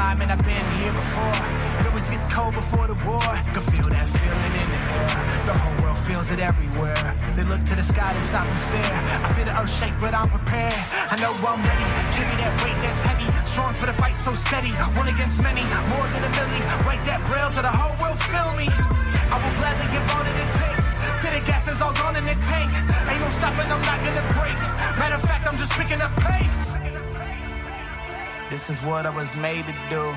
vibe, man, I've been here before. It always gets cold before the war. You can feel that feeling in the air. The whole world feels it everywhere. They look to the sky and stop and stare. I feel the earth shake, but I'm prepared. I know I'm ready. Give me that weight that's heavy. Strong for the fight, so steady. One against many, more than a milli. Write that braille to the whole world feel me. I will gladly give all that it takes. Till the gas is all gone in the tank. Ain't no stopping, I'm not gonna break. Matter of fact, I'm just picking up pace. This is what I was made to do.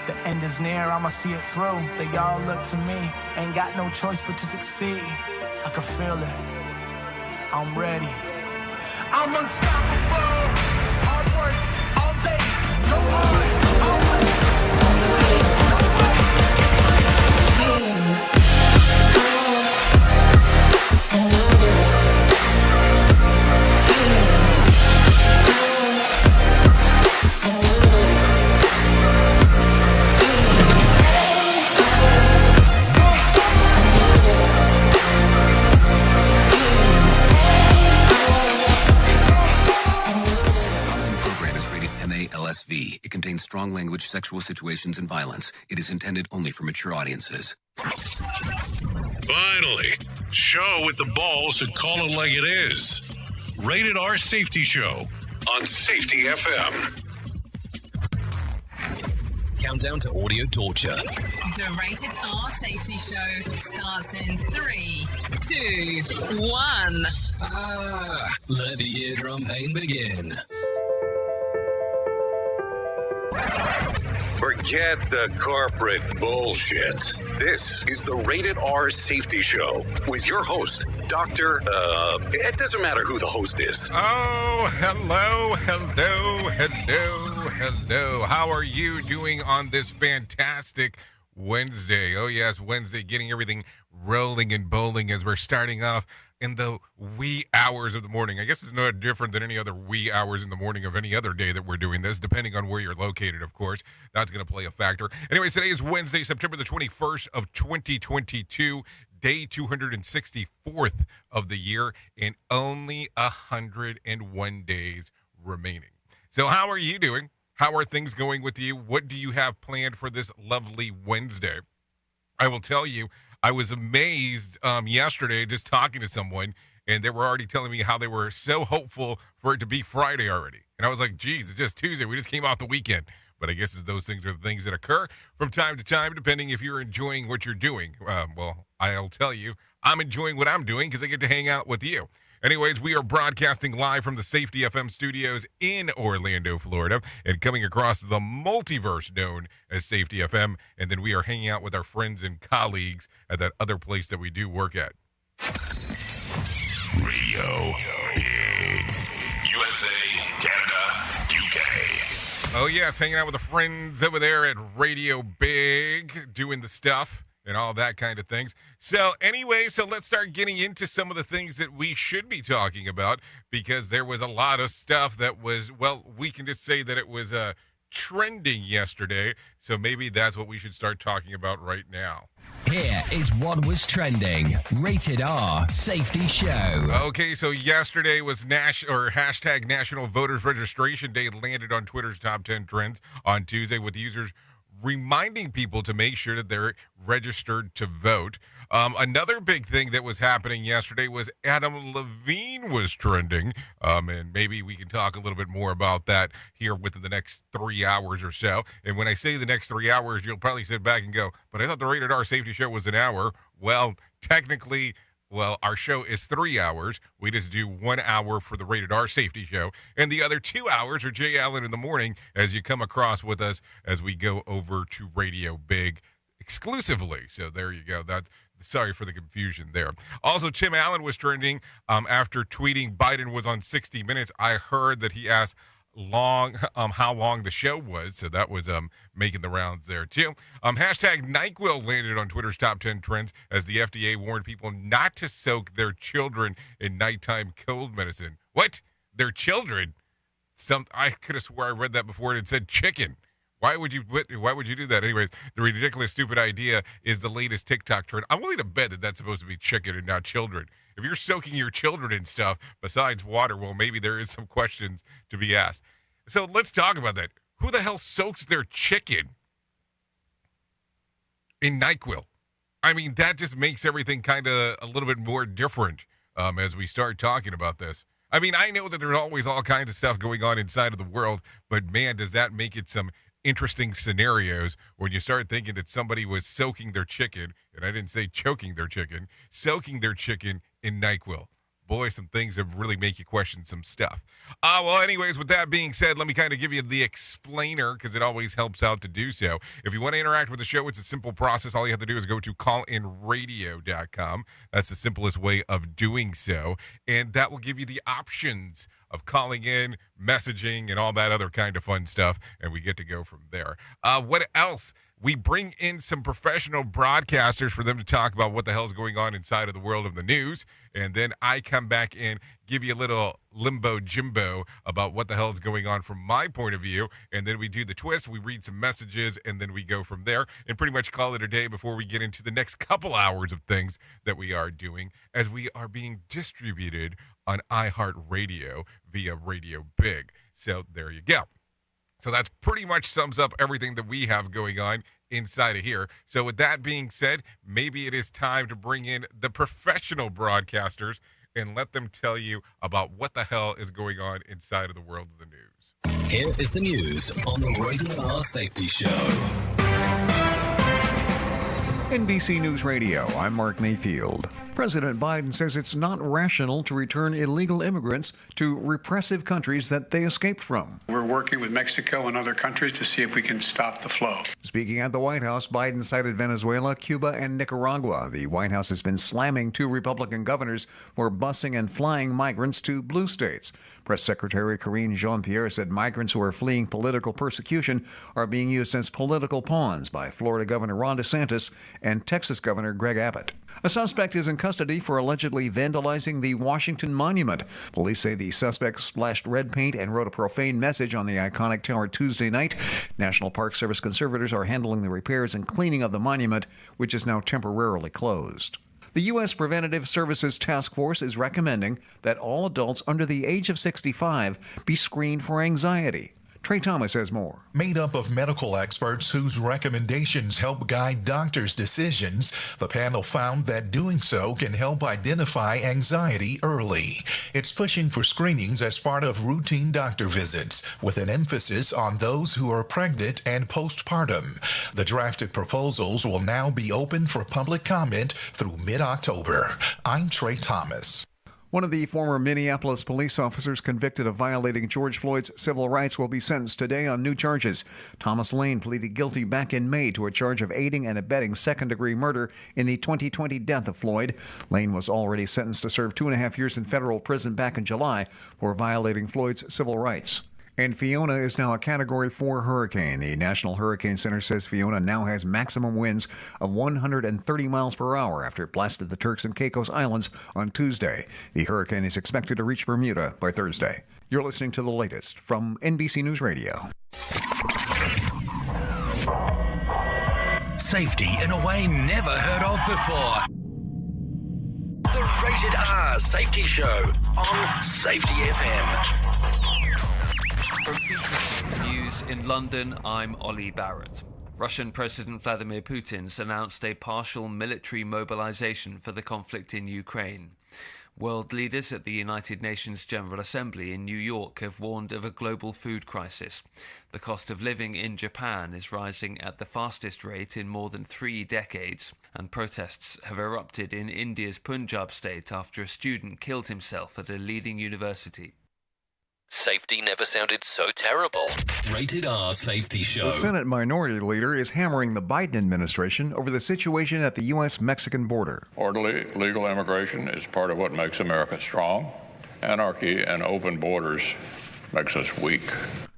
The end is near, I'ma see it through. They all look to me, ain't got no choice but to succeed. I can feel it, I'm ready. I'm unstoppable. Hard work, all day, go hard, always. LSV. It contains strong language, sexual situations, and violence. It is intended only for mature audiences. Finally, show with the balls to call it like it is. Rated R Safety Show on Safety FM. Countdown to audio torture. The Rated R Safety Show starts in 3, 2, 1. Let the eardrum pain begin. Forget the corporate bullshit. This is the Rated R Safety Show with your host, Dr. It doesn't matter who the host is. Oh, hello. How are you doing on this fantastic Wednesday? Oh, yes, Wednesday, getting everything rolling and bowling as we're starting off in the wee hours of the morning. I guess it's no different than any other wee hours in the morning of any other day that we're doing this, depending on where you're located, of course. That's going to play a factor. Anyway, today is Wednesday, September the 21st of 2022, day 264th of the year, and only 101 days remaining. So how are you doing? How are things going with you? What do you have planned for this lovely Wednesday? I will tell you, I was amazed yesterday just talking to someone, and they were already telling me how they were so hopeful for it to be Friday already. And I was like, geez, it's just Tuesday. We just came off the weekend. But I guess those things are the things that occur from time to time, depending if you're enjoying what you're doing. Well, I'll tell you, I'm enjoying what I'm doing because I get to hang out with you. Anyways, we are broadcasting live from the Safety FM studios in Orlando, Florida, and coming across the multiverse known as Safety FM. And then we are hanging out with our friends and colleagues at that other place that we do work at. Radio Big. USA, Canada, UK. Oh, yes, hanging out with the friends over there at Radio Big, doing the stuff and all that kind of things. So anyway, let's start getting into some of the things that we should be talking about, because there was a lot of stuff that was, well, we can just say that it was trending yesterday. So maybe that's what we should start talking about right now. Here is what was trending. Rated R Safety Show. Okay, so yesterday was hashtag National Voters Registration Day landed on Twitter's top 10 trends on Tuesday, with users reminding people to make sure that they're registered to vote. Another big thing that was happening yesterday was Adam Levine was trending, and maybe we can talk a little bit more about that here within the next 3 hours or so. And when I say the next 3 hours, you'll probably sit back and go, but I thought the Rated R Safety Show was an hour. Well, technically, our show is 3 hours. We just do 1 hour for the Rated R Safety Show, and the other 2 hours are Jay Allen in the morning as you come across with us as we go over to Radio Big exclusively. So there you go. Sorry for the confusion there. Also, Tim Allen was trending after tweeting Biden was on 60 Minutes. I heard that he asked how long the show was, so that was making the rounds there too. Hashtag NyQuil landed on Twitter's top 10 trends as the FDA warned people not to soak their children in nighttime cold medicine. What? Their children? I could have swore I read that before and it said chicken. Why would you do that? Anyways, the ridiculous, stupid idea is the latest TikTok trend. I'm willing to bet that that's supposed to be chicken and not children. If you're soaking your children in stuff besides water, well, maybe there is some questions to be asked. So let's talk about that. Who the hell soaks their chicken in NyQuil? I mean, that just makes everything kind of a little bit more different as we start talking about this. I mean, I know that there's always all kinds of stuff going on inside of the world, but man, does that make it some interesting scenarios when you start thinking that somebody was soaking their chicken, and I didn't say choking their chicken, soaking their chicken in NyQuil. Boy, some things that really make you question some stuff. Well, anyways, with that being said, let me kind of give you the explainer because it always helps out to do so. If you want to interact with the show, it's a simple process. All you have to do is go to callinradio.com. That's the simplest way of doing so. And that will give you the options of calling in, messaging, and all that other kind of fun stuff. And we get to go from there. What else? We bring in some professional broadcasters for them to talk about what the hell is going on inside of the world of the news. And then I come back in, give you a little limbo jimbo about what the hell is going on from my point of view. And then we do the twist. We read some messages, and then we go from there and pretty much call it a day before we get into the next couple hours of things that we are doing as we are being distributed on iHeartRadio via Radio Big. So there you go. So that pretty much sums up everything that we have going on inside of here. So with that being said, maybe it is time to bring in the professional broadcasters and let them tell you about what the hell is going on inside of the world of the news. Here is the news on the Rated R Safety Show. NBC News Radio, I'm Mark Mayfield. President Biden says it's not rational to return illegal immigrants to repressive countries that they escaped from. We're working with Mexico and other countries to see if we can stop the flow. Speaking at the White House, Biden cited Venezuela, Cuba, and Nicaragua. The White House has been slamming two Republican governors for busing and flying migrants to blue states. Press Secretary Karine Jean-Pierre said migrants who are fleeing political persecution are being used as political pawns by Florida Governor Ron DeSantis and Texas Governor Greg Abbott. A suspect is in custody for allegedly vandalizing the Washington Monument. Police say the suspect splashed red paint and wrote a profane message on the iconic tower Tuesday night. National Park Service conservators are handling the repairs and cleaning of the monument, which is now temporarily closed. The U.S. Preventative Services Task Force is recommending that all adults under the age of 65 be screened for anxiety. Trey Thomas has more. Made up of medical experts whose recommendations help guide doctors' decisions, the panel found that doing so can help identify anxiety early. It's pushing for screenings as part of routine doctor visits, with an emphasis on those who are pregnant and postpartum. The drafted proposals will now be open for public comment through mid-October. I'm Trey Thomas. One of the former Minneapolis police officers convicted of violating George Floyd's civil rights will be sentenced today on new charges. Thomas Lane pleaded guilty back in May to a charge of aiding and abetting second-degree murder in the 2020 death of Floyd. Lane was already sentenced to serve 2.5 years in federal prison back in July for violating Floyd's civil rights. And Fiona is now a Category 4 hurricane. The National Hurricane Center says Fiona now has maximum winds of 130 miles per hour after it blasted the Turks and Caicos Islands on Tuesday. The hurricane is expected to reach Bermuda by Thursday. You're listening to the latest from NBC News Radio. Safety in a way never heard of before. The Rated R Safety Show on Safety FM. News in London, I'm Ollie Barrett. Russian President Vladimir Putin's announced a partial military mobilization for the conflict in Ukraine. World leaders at the United Nations General Assembly in New York have warned of a global food crisis. The cost of living in Japan is rising at the fastest rate in more than 3 decades, and protests have erupted in India's Punjab state after a student killed himself at a leading university. Safety never sounded so terrible. Rated R Safety Show. The Senate Minority Leader is hammering the Biden administration over the situation at the U.S.-Mexican border. Orderly, legal immigration is part of what makes America strong. Anarchy and open borders makes us weak.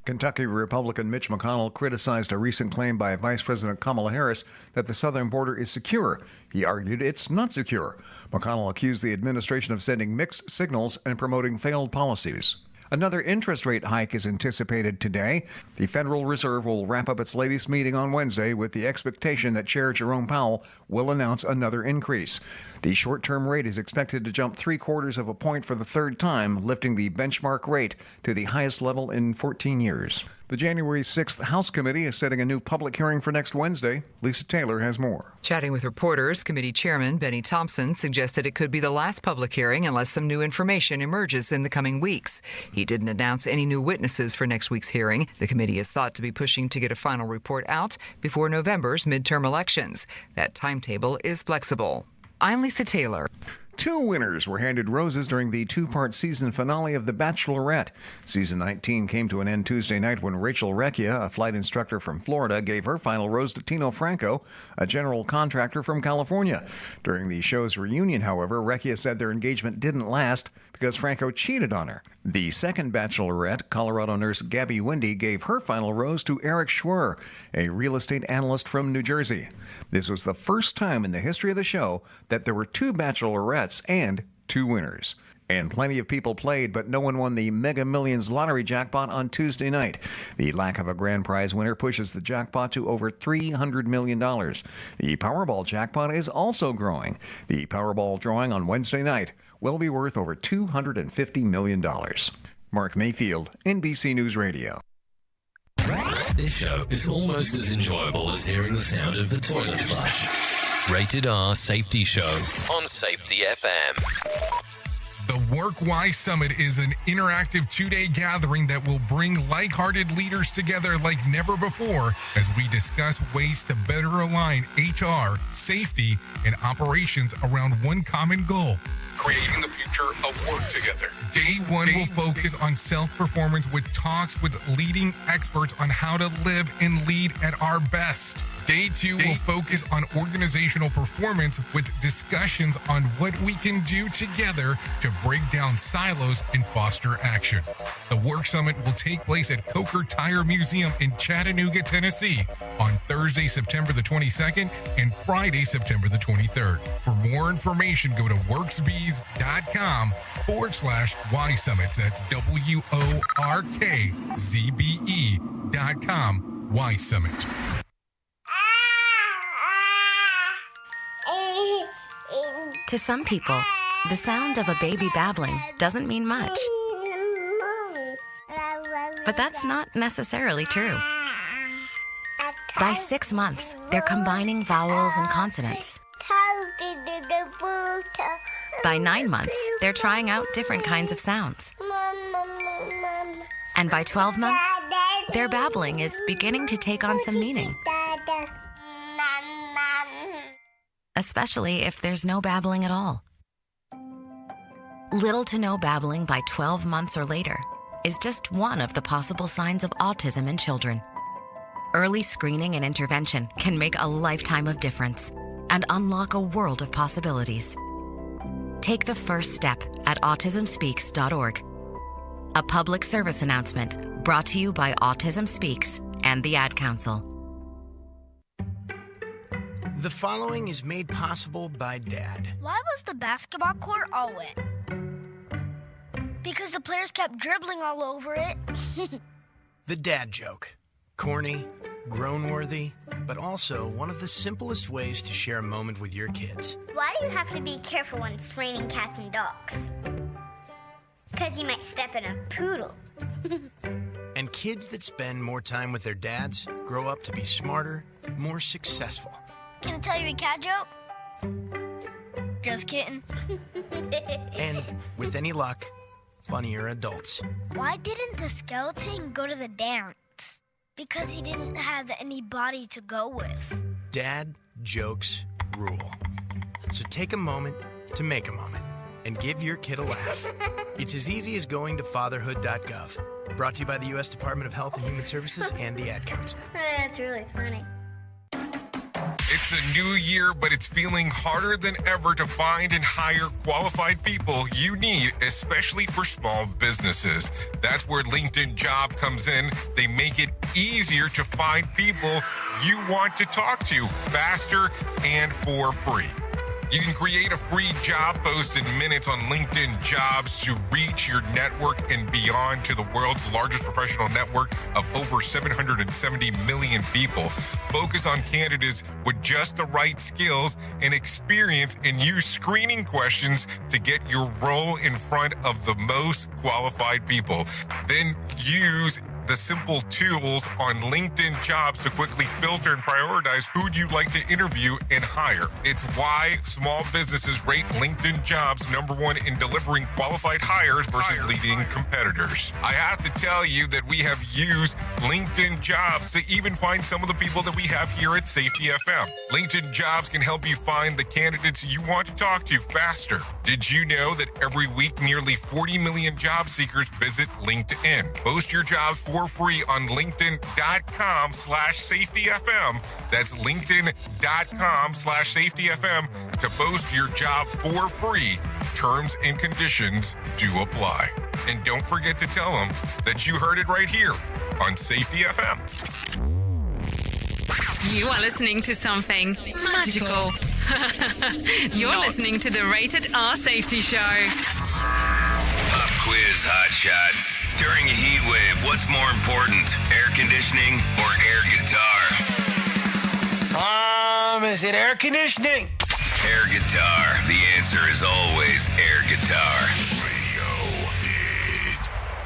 Kentucky Republican Mitch McConnell criticized a recent claim by Vice President Kamala Harris that the southern border is secure. He argued it's not secure. McConnell accused the administration of sending mixed signals and promoting failed policies. Another interest rate hike is anticipated today. The Federal Reserve will wrap up its latest meeting on Wednesday with the expectation that Chair Jerome Powell will announce another increase. The short-term rate is expected to jump 0.75 of a point for the third time, lifting the benchmark rate to the highest level in 14 years. The January 6th House Committee is setting a new public hearing for next Wednesday. Lisa Taylor has more. Chatting with reporters, committee chairman Benny Thompson suggested it could be the last public hearing unless some new information emerges in the coming weeks. He didn't announce any new witnesses for next week's hearing. The committee is thought to be pushing to get a final report out before November's midterm elections. That timetable is flexible. I'm Lisa Taylor. 2 winners were handed roses during the 2-part season finale of The Bachelorette. Season 19 came to an end Tuesday night when Rachel Recchia, a flight instructor from Florida, gave her final rose to Tino Franco, a general contractor from California. During the show's reunion, however, Recchia said their engagement didn't last because Franco cheated on her. The second Bachelorette, Colorado nurse Gabby Wendy, gave her final rose to Eric Schwer, a real estate analyst from New Jersey. This was the first time in the history of the show that there were 2 Bachelorettes and 2 winners. And plenty of people played, but no one won the Mega Millions lottery jackpot on Tuesday night. The lack of a grand prize winner pushes the jackpot to over $300 million. The Powerball jackpot is also growing. The Powerball drawing on Wednesday night will be worth over $250 million. Mark Mayfield, NBC News Radio. This show is almost as enjoyable as hearing the sound of the toilet flush. Rated R Safety Show on Safety FM. The Work Y Summit is an interactive 2-day gathering that will bring like-hearted leaders together like never before as we discuss ways to better align HR, safety, and operations around one common goal: creating the future of work together. Day 1 will focus on self-performance with talks with leading experts on how to live and lead at our best. Day 2 will focus on organizational performance with discussions on what we can do together to break down silos and foster action. The Work Summit will take place at Coker Tire Museum in Chattanooga, Tennessee on Thursday, September the 22nd and Friday, September the 23rd. For more information, go to worksbees.com/Y Summits. That's WORKZBE.com Y Summit. To some people, the sound of a baby babbling doesn't mean much. But that's not necessarily true. By 6 months, they're combining vowels and consonants. By 9 months, they're trying out different kinds of sounds. And by 12 months, their babbling is beginning to take on some meaning. Especially if there's no babbling at all. Little to no babbling by 12 months or later is just one of the possible signs of autism in children. Early screening and intervention can make a lifetime of difference and unlock a world of possibilities. Take the first step at autismspeaks.org. A public service announcement brought to you by Autism Speaks and the Ad Council. The following is made possible by Dad. Why was the basketball court all wet? Because the players kept dribbling all over it. The dad joke. Corny, grown-worthy, but also one of the simplest ways to share a moment with your kids. Why do you have to be careful when it's raining cats and dogs? Because you might step in a poodle. And kids that spend more time with their dads grow up to be smarter, more successful. Can I tell you a cat joke? Just kidding. And with any luck, funnier adults. Why didn't the skeleton go to the dance? Because he didn't have any body to go with. Dad jokes rule. So take a moment to make a moment and give your kid a laugh. It's as easy as going to fatherhood.gov. Brought to you by the U.S. Department of Health and Human Services and the Ad Council. That's really funny. It's a new year, but it's feeling harder than ever to find and hire qualified people you need, especially for small businesses. That's where LinkedIn Job comes in. They make it easier to find people you want to talk to faster and for free. You can create a free job post in minutes on LinkedIn Jobs to reach your network and beyond to the world's largest professional network of over 770 million people. Focus on candidates with just the right skills and experience and use screening questions to get your role in front of the most qualified people. Then use the simple tools on LinkedIn Jobs to quickly filter and prioritize who you'd like to interview and hire. It's why small businesses rate LinkedIn Jobs number one in delivering qualified hires versus leading competitors. I have to tell you that we have used LinkedIn Jobs to even find some of the people that we have here at Safety FM. LinkedIn Jobs can help you find the candidates you want to talk to faster. Did you know that every week nearly 40 million job seekers visit LinkedIn? Post your jobs for free on linkedin.com/safetyfm. That's linkedin.com/safetyfm to post your job for free. Terms and conditions do apply. And don't forget to tell them that you heard it right here on Safety FM. You are listening to something magical. You're listening to the Rated R Safety Show. Pop quiz hotshot. During a heat wave, what's more important, air conditioning or air guitar? Is it air conditioning? Air guitar. The answer is always air guitar.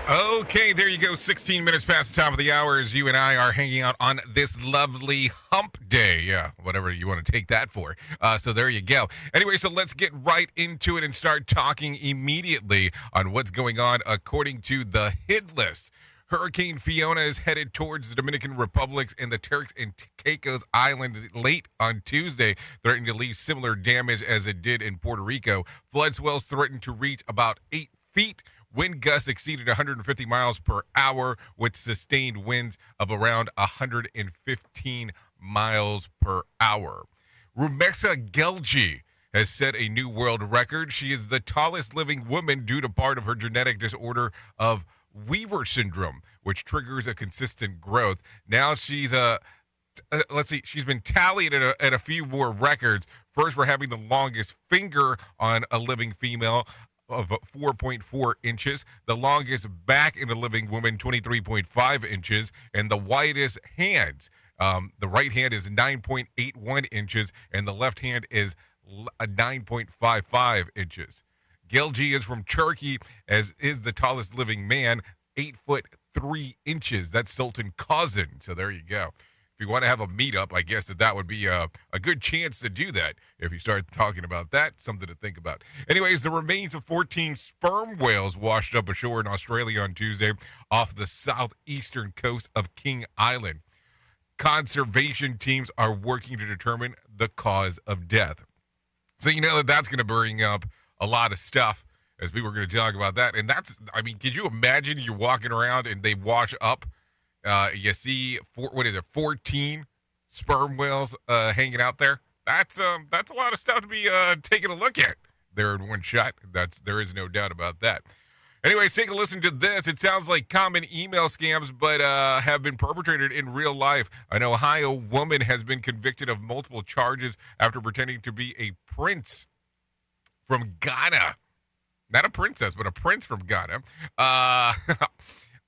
Okay, there you go. 16 minutes past the top of the hour as you and I are hanging out on this lovely hump day. Yeah, whatever you want to take that for. So there you go. Anyway, so let's get right into it and start talking immediately on what's going on according to the hit list. Hurricane Fiona is headed towards the Dominican Republic and the Turks and Caicos Island late on Tuesday, threatening to leave similar damage as it did in Puerto Rico. Flood swells threatened to reach about 8 feet. Wind gusts exceeded 150 miles per hour with sustained winds of around 115 miles per hour. Rumexa Gelgi has set a new world record. She is the tallest living woman due to part of her genetic disorder of Weaver syndrome, which triggers a consistent growth. Now she's she's been tallied at a few more records. First, for having the longest finger on a living female of 4.4 inches, the longest back in a living woman, 23.5 inches, and the widest hands. The right hand is 9.81 inches, and the left hand is 9.55 inches. Gelgi is from Turkey, as is the tallest living man, 8'3". That's Sultan Kazan. So there you go. If you want to have a meetup, I guess that would be a good chance to do that. If you start talking about that, something to think about. Anyways, the remains of 14 sperm whales washed up ashore in Australia on Tuesday off the southeastern coast of King Island. Conservation teams are working to determine the cause of death. So you know that's going to bring up a lot of stuff as we were going to talk about that. And could you imagine you're walking around and they wash up? You see, 14 sperm whales hanging out there. That's a lot of stuff to be taking a look at there in one shot. There is no doubt about that. Anyways, take a listen to this. It sounds like common email scams, but have been perpetrated in real life. An Ohio woman has been convicted of multiple charges after pretending to be a prince from Ghana. Not a princess, but a prince from Ghana.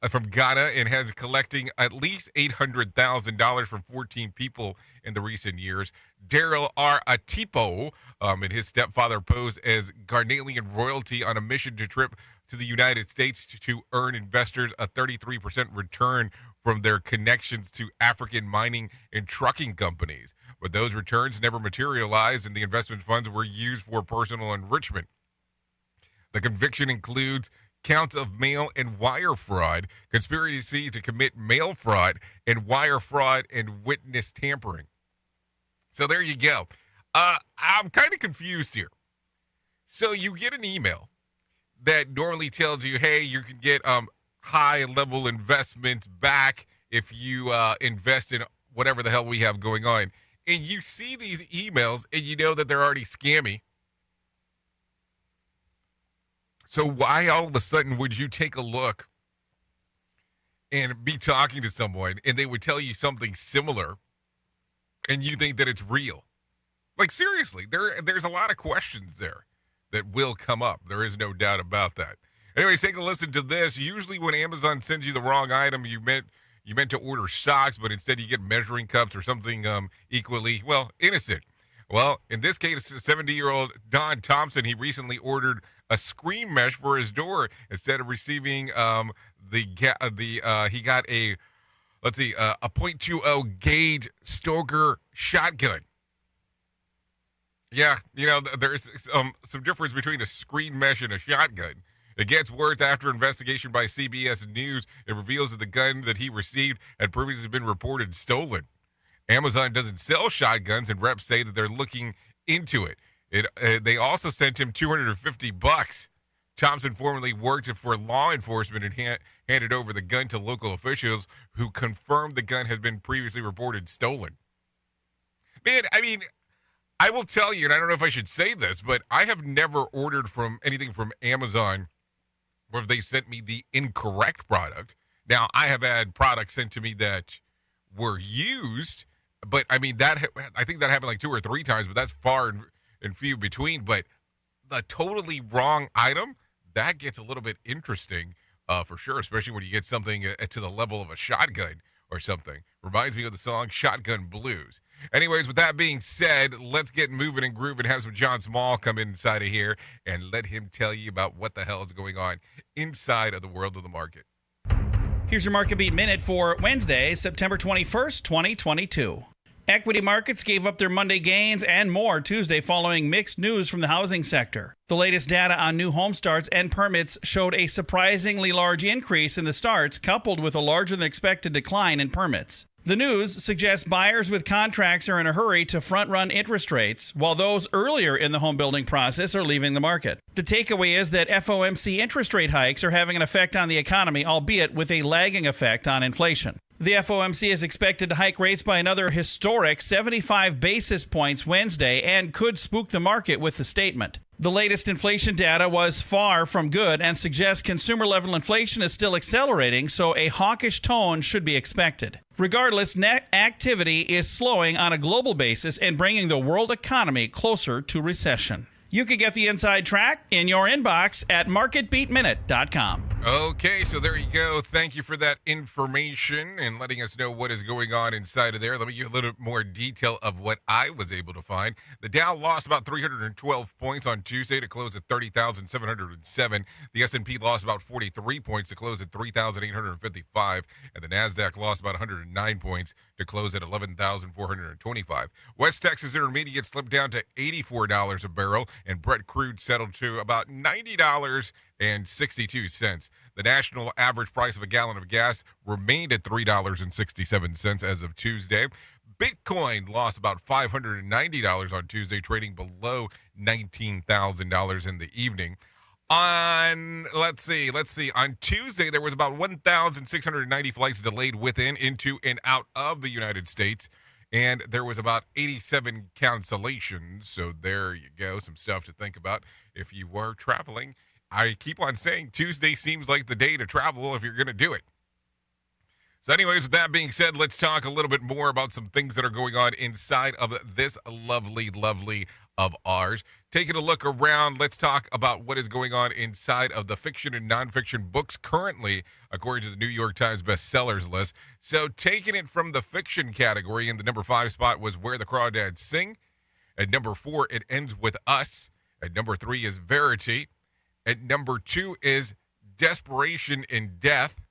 From Ghana, and has collecting at least $800,000 from 14 people in the recent years. Daryl R. Atipo and his stepfather posed as Ghanaian royalty on a mission to trip to the United States to earn investors a 33% return from their connections to African mining and trucking companies. But those returns never materialized, and the investment funds were used for personal enrichment. The conviction includes counts of mail and wire fraud, conspiracy to commit mail fraud, and wire fraud and witness tampering. So there you go. I'm kind of confused here. So you get an email that normally tells you, hey, you can get high-level investments back if you invest in whatever the hell we have going on. And you see these emails, and you know that they're already scammy. So why all of a sudden would you take a look and be talking to someone and they would tell you something similar and you think that it's real? Like, seriously, there's a lot of questions there that will come up. There is no doubt about that. Anyways, take a listen to this. Usually when Amazon sends you the wrong item, you meant to order socks, but instead you get measuring cups or something equally, innocent. Well, in this case, 70-year-old Don Thompson, he recently ordered a screen mesh for his door instead of receiving he got a .20 gauge Stoeger shotgun. Yeah, there's some difference between a screen mesh and a shotgun. It gets worse after investigation by CBS News. It reveals that the gun that he received had previously been reported stolen. Amazon doesn't sell shotguns, and reps say that they're looking into it. They also sent him $250. Thompson formerly worked for law enforcement and handed over the gun to local officials who confirmed the gun has been previously reported stolen. Man, I mean, I will tell you, and I don't know if I should say this, but I have never ordered anything from Amazon where they sent me the incorrect product. Now, I have had products sent to me that were used, but I mean, I think that happened like 2 or 3 times, but that's far and few between. But the totally wrong item, that gets a little bit interesting for sure, especially when you get something to the level of a shotgun or something. Reminds me of the song Shotgun Blues. Anyways, with that being said, let's get moving and grooving. Have some John Small come inside of here and let him tell you about what the hell is going on inside of the world of the market. Here's your Market Beat Minute for Wednesday, September 21st, 2022. Equity markets gave up their Monday gains and more Tuesday following mixed news from the housing sector. The latest data on new home starts and permits showed a surprisingly large increase in the starts, coupled with a larger than expected decline in permits. The news suggests buyers with contracts are in a hurry to front-run interest rates, while those earlier in the home building process are leaving the market. The takeaway is that FOMC interest rate hikes are having an effect on the economy, albeit with a lagging effect on inflation. The FOMC is expected to hike rates by another historic 75 basis points Wednesday and could spook the market with the statement. The latest inflation data was far from good and suggests consumer-level inflation is still accelerating, so a hawkish tone should be expected. Regardless, net activity is slowing on a global basis and bringing the world economy closer to recession. You can get the inside track in your inbox at marketbeatminute.com. Okay, so there you go. Thank you for that information and letting us know what is going on inside of there. Let me give you a little more detail of what I was able to find. The Dow lost about 312 points on Tuesday to close at 30,707. The S&P lost about 43 points to close at 3,855. And the NASDAQ lost about 109 points to close at 11,425. West Texas Intermediate slipped down to $84 a barrel, and Brent crude settled to about $90.62. The national average price of a gallon of gas remained at $3.67 as of Tuesday. Bitcoin lost about $590 on Tuesday, trading below $19,000 in the evening. On Tuesday, there was about 1,690 flights delayed within, into, and out of the United States. And there was about 87 cancellations. So there you go. Some stuff to think about if you were traveling. I keep on saying Tuesday seems like the day to travel if you're going to do it. So anyways, with that being said, let's talk a little bit more about some things that are going on inside of this lovely of ours. Taking a look around, let's talk about what is going on inside of the fiction and nonfiction books currently, according to the New York Times bestsellers list. So taking it from the fiction category, in the number 5 spot was Where the Crawdads Sing. At number 4, It Ends With Us. At number 3 is Verity. At number 2 is Desperation in Death.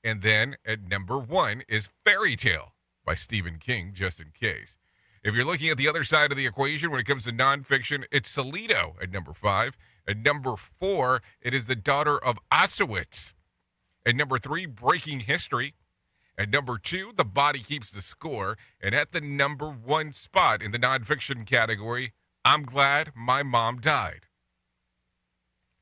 And then at number 1 is Fairy Tale by Stephen King, just in case. If you're looking at the other side of the equation when it comes to nonfiction, it's Salido at number 5. At number 4, it is The Daughter of Auschwitz. At number 3, Breaking History. At number 2, The Body Keeps the Score. And at the number 1 spot in the nonfiction category, I'm Glad My Mom Died.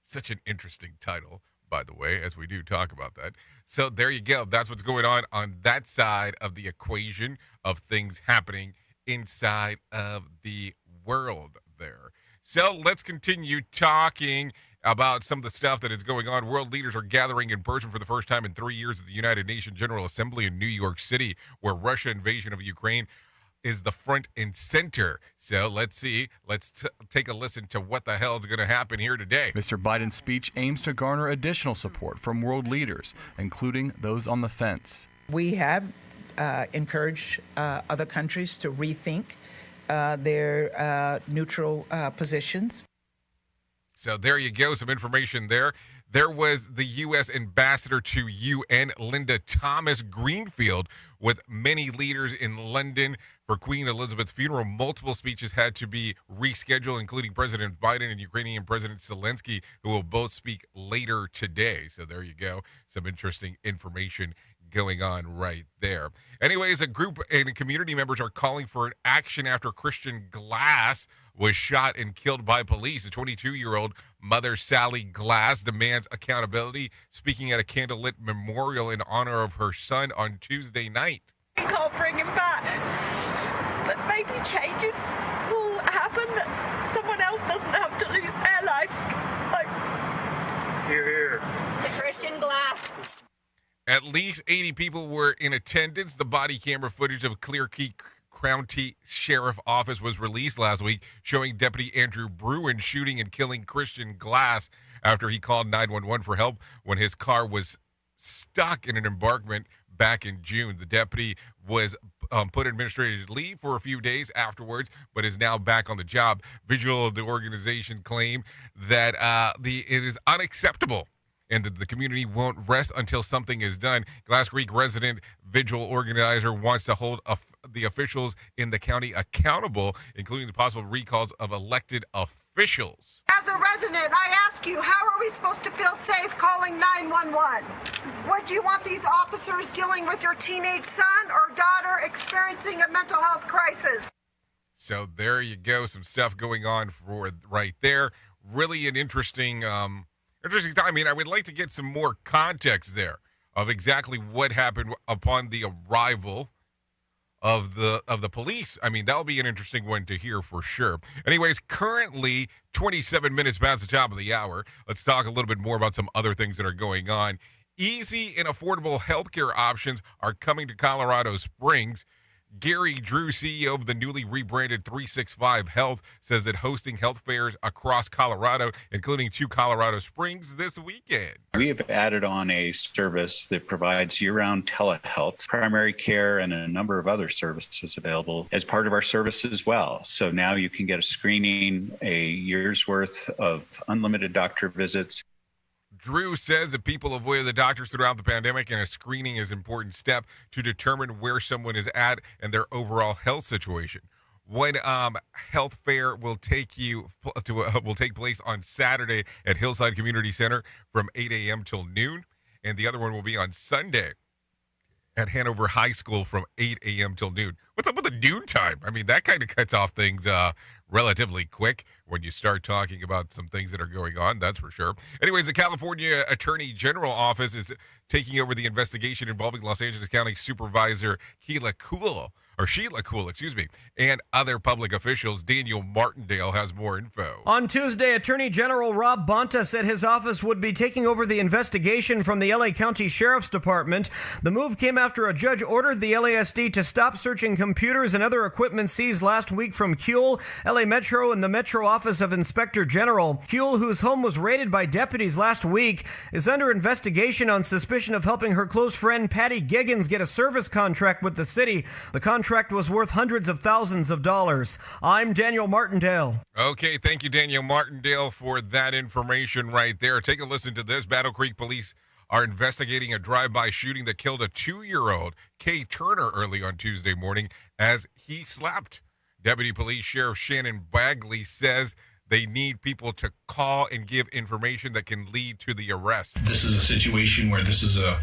Such an interesting title, by the way, as we do talk about that. So there you go. That's what's going on that side of the equation of things happening inside of the world there. So let's continue talking about some of the stuff that is going on. World leaders are gathering in person for the first time in 3 years at the United Nations General Assembly in New York City, where Russia invasion of Ukraine is the front and center. So let's see. Let's take a listen to what the hell is going to happen here today. Mr. Biden's speech aims to garner additional support from world leaders, including those on the fence. We have encouraged other countries to rethink their neutral positions. So there you go. Some information there. There was the U.S. ambassador to UN, Linda Thomas Greenfield, with many leaders in London for Queen Elizabeth's funeral. Multiple speeches had to be rescheduled, including President Biden and Ukrainian President Zelensky, who will both speak later today. So there you go. Some interesting information going on right there. Anyways, a group and community members are calling for an action after Christian Glass was shot and killed by police. A 22-year-old mother, Sally Glass, demands accountability, speaking at a candlelit memorial in honor of her son on Tuesday night. We can't bring him back, but maybe changes will happen that someone else doesn't have to lose their life. Hear, hear. The Christian Glass. At least 80 people were in attendance. The body camera footage of Clear Creek County Sheriff Office was released last week, showing Deputy Andrew Bruin shooting and killing Christian Glass after he called 911 for help when his car was stuck in an embankment back in June. The deputy was put administrative leave for a few days afterwards, but is now back on the job. Visual of the organization claim that it is unacceptable and that the community won't rest until something is done. Glass Creek resident vigil organizer wants to hold the officials in the county accountable, including the possible recalls of elected officials. As a resident, I ask you, how are we supposed to feel safe calling 911? Would you want these officers dealing with your teenage son or daughter experiencing a mental health crisis? So there you go. Some stuff going on for right there. Really an interesting time. I mean, I would like to get some more context there of exactly what happened upon the arrival of the police. I mean, that'll be an interesting one to hear for sure. Anyways, currently 27 minutes past the top of the hour. Let's talk a little bit more about some other things that are going on. Easy and affordable healthcare options are coming to Colorado Springs. Gary Drew, CEO of the newly rebranded 365 Health, says that hosting health fairs across Colorado, including 2 Colorado Springs this weekend. We have added on a service that provides year-round telehealth, primary care, and a number of other services available as part of our service as well. So now you can get a screening, a year's worth of unlimited doctor visits. Drew says that people avoid the doctors throughout the pandemic, and a screening is an important step to determine where someone is at and their overall health situation. One health fair will take place on Saturday at Hillside Community Center from 8 a.m. till noon, and the other one will be on Sunday at Hanover High School from 8 a.m. till noon. What's up with the noon time? I mean, that kind of cuts off things relatively quick when you start talking about some things that are going on, that's for sure. Anyways, the California Attorney General Office is taking over the investigation involving Los Angeles County Supervisor Sheila Kuhl, and other public officials. Daniel Martindale has more info. On Tuesday, Attorney General Rob Bonta said his office would be taking over the investigation from the LA County Sheriff's Department. The move came after a judge ordered the LASD to stop searching computers and other equipment seized last week from Kuhl, LA Metro, and the Metro Office of Inspector General. Kuhl, whose home was raided by deputies last week, is under investigation on suspicion of helping her close friend Patty Giggins get a service contract with the city. The contract was worth hundreds of thousands of dollars. I'm Daniel Martindale. Okay, thank you, Daniel Martindale, for that information right there. Take a listen to this. Battle Creek police are investigating a drive-by shooting that killed a 2-year-old, Kay Turner, early on Tuesday morning as he slept. Deputy Police Sheriff Shannon Bagley says they need people to call and give information that can lead to the arrest. This is a situation where this is an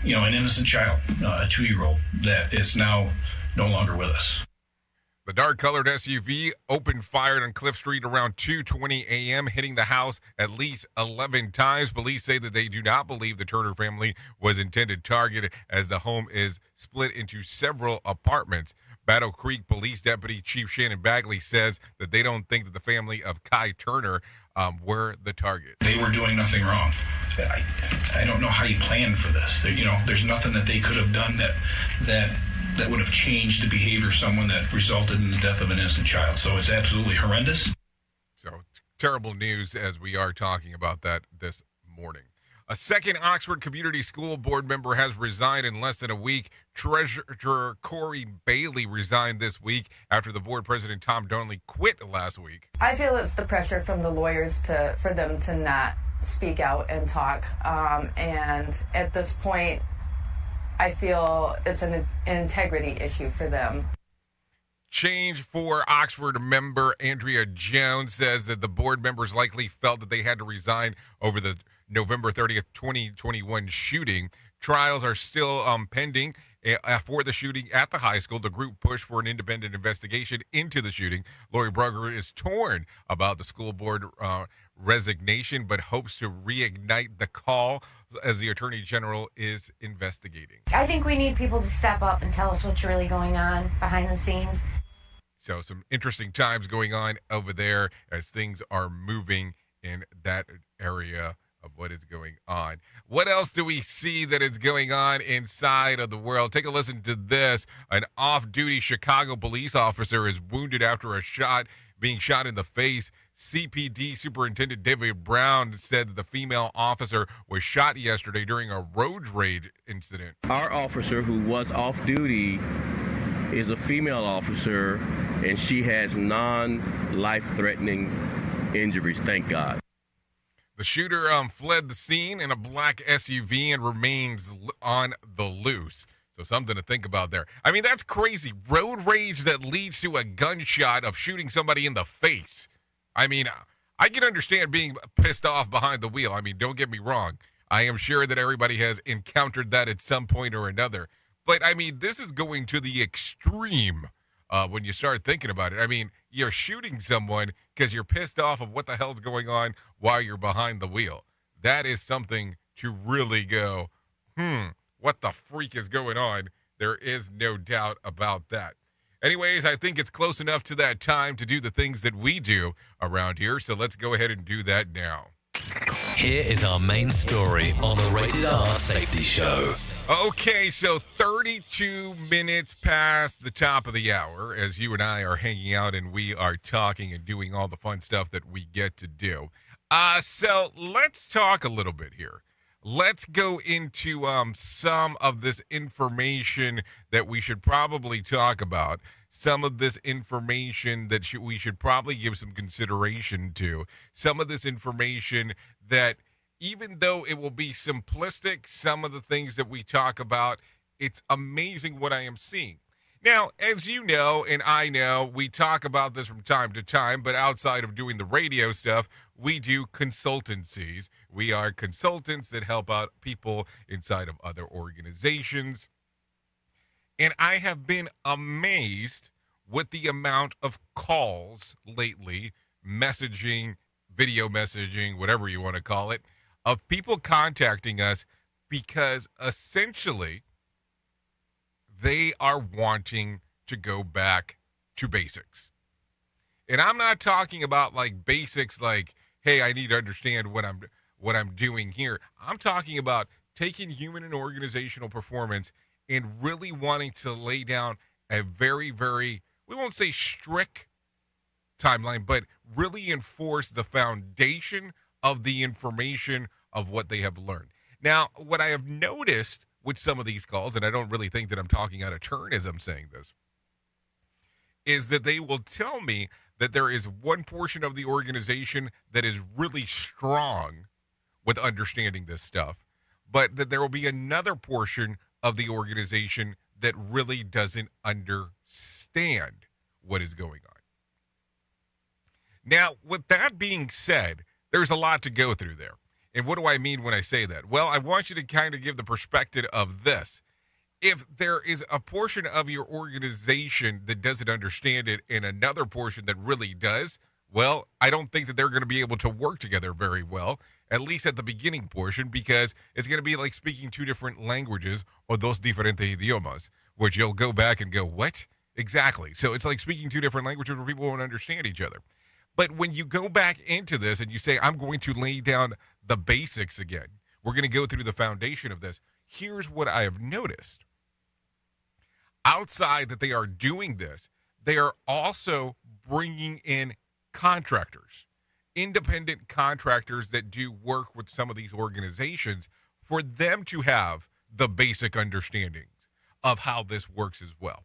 innocent child, a 2-year-old that is now no longer with us. The dark-colored SUV opened fire on Cliff Street around 2:20 a.m., hitting the house at least 11 times. Police say that they do not believe the Turner family was intended target, as the home is split into several apartments. Battle Creek Police Deputy Chief Shannon Bagley says that they don't think that the family of Kai Turner were the target. They were doing nothing wrong. I don't know how you planned for this. There's nothing that they could have done that would have changed the behavior of someone that resulted in the death of an innocent child. So it's absolutely horrendous. So terrible news as we are talking about that this morning. A second Oxford Community School Board member has resigned in less than a week. Treasurer Corey Bailey resigned this week after the board president Tom Donnelly quit last week. I feel it's the pressure from the lawyers for them to not speak out and talk. And at this point, I feel it's an integrity issue for them. Change for Oxford member Andrea Jones says that the board members likely felt that they had to resign over the November 30th, 2021 shooting. Trials are still pending for the shooting at the high school. The group pushed for an independent investigation into the shooting. Lori Brugger is torn about the school board resignation, but hopes to reignite the call as the Attorney General is investigating. I think we need people to step up and tell us what's really going on behind the scenes. So some interesting times going on over there as things are moving in that area of what is going on. What else do we see that is going on inside of the world? Take a listen to this. An off-duty Chicago police officer is wounded after being shot in the face. CPD Superintendent David Brown said that the female officer was shot yesterday during a road rage incident. Our officer, who was off duty, is a female officer, and she has non-life-threatening injuries, thank God. The shooter fled the scene in a black SUV and remains on the loose. So something to think about there. I mean, that's crazy. Road rage that leads to a gunshot of shooting somebody in the face. I mean, I can understand being pissed off behind the wheel. I mean, don't get me wrong. I am sure that everybody has encountered that at some point or another. But, I mean, this is going to the extreme when you start thinking about it. I mean, you're shooting someone because you're pissed off of what the hell's going on while you're behind the wheel. That is something to really go, what the freak is going on? There is no doubt about that. Anyways, I think it's close enough to that time to do the things that we do around here, so let's go ahead and do that now. Here is our main story on the Rated R Safety Show. Okay, so 32 minutes past the top of the hour as you and I are hanging out and we are talking and doing all the fun stuff that we get to do. So let's talk a little bit here. Let's go into some of this information that we should probably talk about. Some of this information that we should probably give some consideration to. Some of this information that, even though it will be simplistic, some of the things that we talk about, it's amazing what I am seeing. Now, as you know, and I know, we talk about this from time to time, but outside of doing the radio stuff, we do consultancies. We are consultants that help out people inside of other organizations. And I have been amazed with the amount of calls lately, messaging, video messaging, whatever you want to call it, of people contacting us because essentially they are wanting to go back to basics. And I'm not talking about like basics like, hey, I need to understand what I'm doing here. I'm talking about taking human and organizational performance and really wanting to lay down a very, very, we won't say strict timeline, but really enforce the foundation of the information of what they have learned. Now, what I have noticed with some of these calls, and I don't really think that I'm talking out of turn as I'm saying this, is that they will tell me that there is one portion of the organization that is really strong with understanding this stuff, but that there will be another portion of the organization that really doesn't understand what is going on. Now, with that being said, there's a lot to go through there. And what do I mean when I say that? Well, I want you to kind of give the perspective of this. If there is a portion of your organization that doesn't understand it and another portion that really does, well, I don't think that they're going to be able to work together very well, at least at the beginning portion, because it's going to be like speaking two different languages, or dos diferentes idiomas, which you'll go back and go, what? Exactly. So it's like speaking two different languages where people won't understand each other. But when you go back into this and you say, I'm going to lay down the basics again, we're going to go through the foundation of this. Here's what I have noticed. Outside that they are doing this, they are also bringing in contractors, independent contractors that do work with some of these organizations for them to have the basic understandings of how this works as well.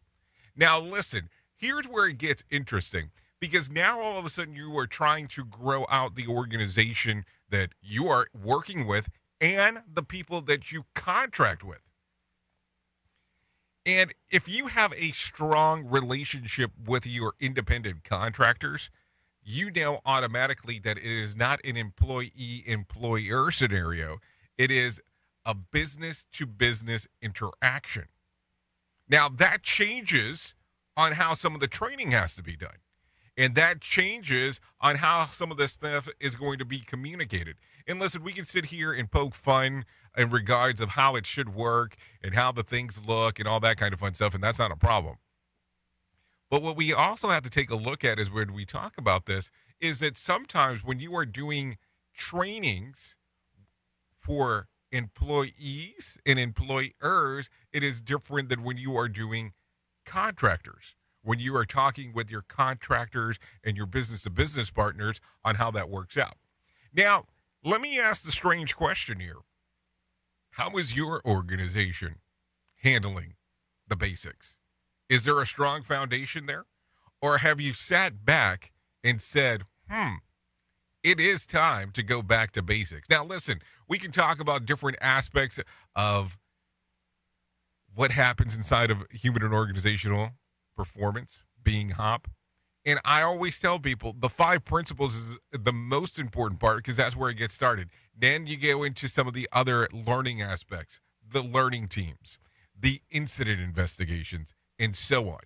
Now, listen, here's where it gets interesting. Because now all of a sudden you are trying to grow out the organization that you are working with and the people that you contract with. And if you have a strong relationship with your independent contractors, you know automatically that it is not an employee-employer scenario. It is a business-to-business interaction. Now, that changes on how some of the training has to be done. And that changes on how some of this stuff is going to be communicated. And listen, we can sit here and poke fun in regards of how it should work and how the things look and all that kind of fun stuff, and that's not a problem. But what we also have to take a look at is when we talk about this is that sometimes when you are doing trainings for employees and employers, it is different than when you are doing contractors. When you are talking with your contractors and your business-to-business partners on how that works out. Now, let me ask the strange question here. How is your organization handling the basics? Is there a strong foundation there? Or have you sat back and said, it is time to go back to basics? Now, listen, we can talk about different aspects of what happens inside of human and organizational performance, being HOP. And I always tell people the 5 principles is the most important part because that's where it gets started. Then you go into some of the other learning aspects, the learning teams, the incident investigations, and so on.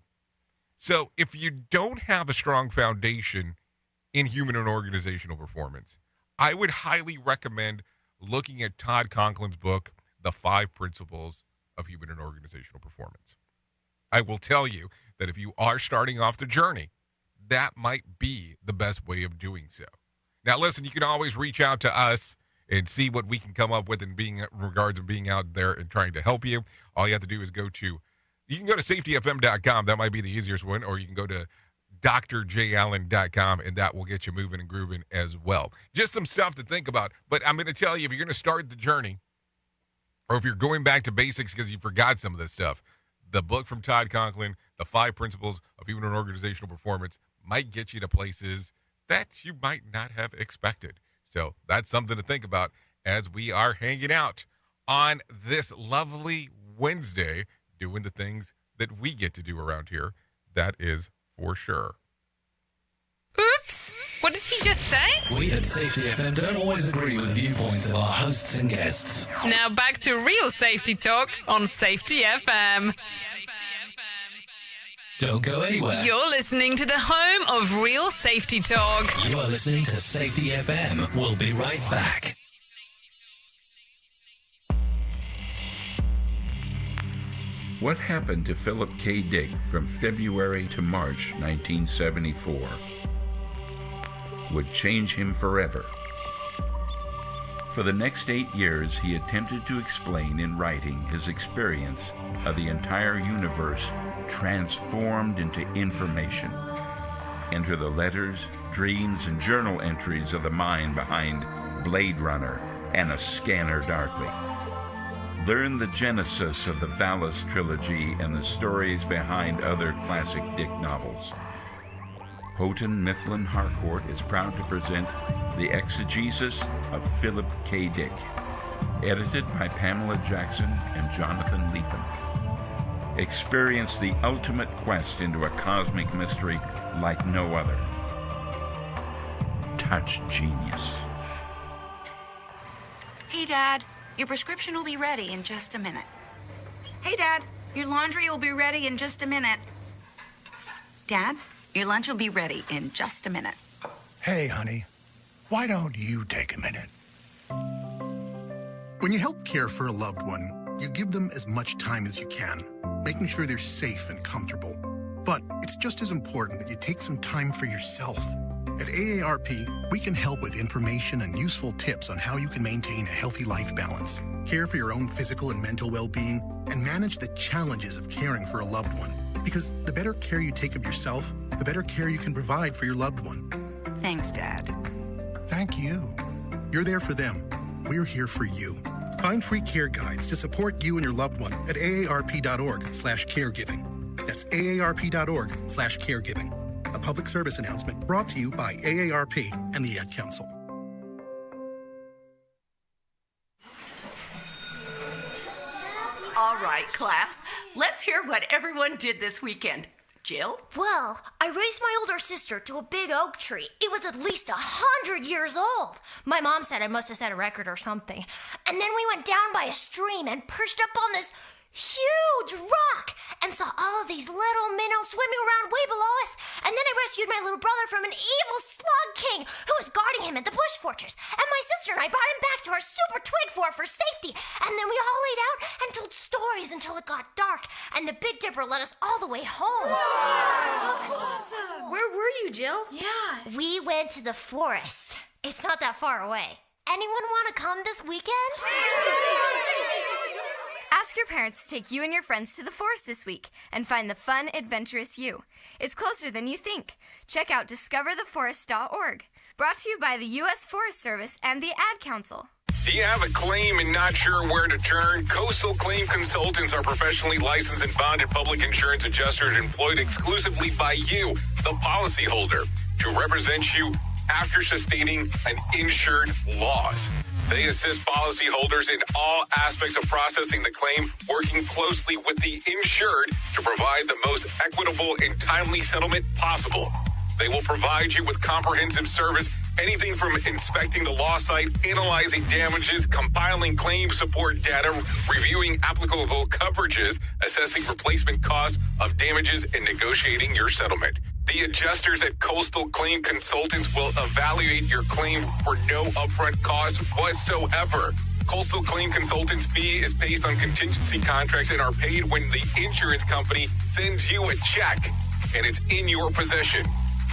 So if you don't have a strong foundation in human and organizational performance, I would highly recommend looking at Todd Conklin's book, The 5 Principles of Human and Organizational Performance. I will tell you that if you are starting off the journey, that might be the best way of doing so. Now, listen, you can always reach out to us and see what we can come up with in regards of being out there and trying to help you. All you have to do is you can go to safetyfm.com. That might be the easiest one, or you can go to drjallen.com, and that will get you moving and grooving as well. Just some stuff to think about. But I'm going to tell you, if you're going to start the journey, or if you're going back to basics because you forgot some of this stuff, the book from Todd Conklin, The 5 Principles of Human and Organizational Performance, might get you to places that you might not have expected. So that's something to think about as we are hanging out on this lovely Wednesday, doing the things that we get to do around here. That is for sure. Oops! What did he just say? We at Safety FM don't always agree with viewpoints of our hosts and guests. Now back to real safety talk on Safety FM. Don't go anywhere. You're listening to the home of real safety talk. You are listening to Safety FM. We'll be right back. What happened to Philip K. Dick from February to March 1974 would change him forever. For the next 8 years, he attempted to explain in writing his experience of the entire universe transformed into information. Enter the letters, dreams, and journal entries of the mind behind Blade Runner and A Scanner Darkly. Learn the genesis of the Valis trilogy and the stories behind other classic Dick novels. Houghton Mifflin Harcourt is proud to present The Exegesis of Philip K. Dick, edited by Pamela Jackson and Jonathan Lethem. Experience the ultimate quest into a cosmic mystery like no other. Touch genius. Hey, Dad, your prescription will be ready in just a minute. Hey, Dad, your laundry will be ready in just a minute. Dad, your lunch will be ready in just a minute. Hey, honey, why don't you take a minute? When you help care for a loved one, you give them as much time as you can, making sure they're safe and comfortable. But it's just as important that you take some time for yourself. At AARP, we can help with information and useful tips on how you can maintain a healthy life balance, care for your own physical and mental well-being, and manage the challenges of caring for a loved one. Because the better care you take of yourself, the better care you can provide for your loved one. Thanks, Dad. Thank you. You're there for them. We're here for you. Find free care guides to support you and your loved one at aarp.org/caregiving. That's aarp.org/caregiving. A public service announcement brought to you by AARP and the Ad Council. All right, class. Let's hear what everyone did this weekend. Jill? Well, I raised my older sister to a big oak tree. It was at least 100 years old. My mom said I must have set a record or something. And then we went down by a stream and perched up on this huge rock and saw all of these little minnows swimming around way below us. And then I rescued my little brother from an evil slug king who was guarding him at the bush fortress. And my sister and I brought him back to our super twig fort for safety. And then we all laid out and told stories until it got dark. And the Big Dipper led us all the way home. Awesome. Where were you, Jill? Yeah. We went to the forest. It's not that far away. Anyone want to come this weekend? Ask your parents to take you and your friends to the forest this week and find the fun, adventurous you. It's closer than you think. Check out discovertheforest.org. Brought to you by the U.S. Forest Service and the Ad Council. Do you have a claim and not sure where to turn? Coastal Claim Consultants are professionally licensed and bonded public insurance adjusters employed exclusively by you, the policyholder, to represent you after sustaining an insured loss. They assist policyholders in all aspects of processing the claim, working closely with the insured to provide the most equitable and timely settlement possible. They will provide you with comprehensive service, anything from inspecting the loss site, analyzing damages, compiling claim support data, reviewing applicable coverages, assessing replacement costs of damages, and negotiating your settlement. The adjusters at Coastal Claim Consultants will evaluate your claim for no upfront cost whatsoever. Coastal Claim Consultants' fee is based on contingency contracts and are paid when the insurance company sends you a check and it's in your possession.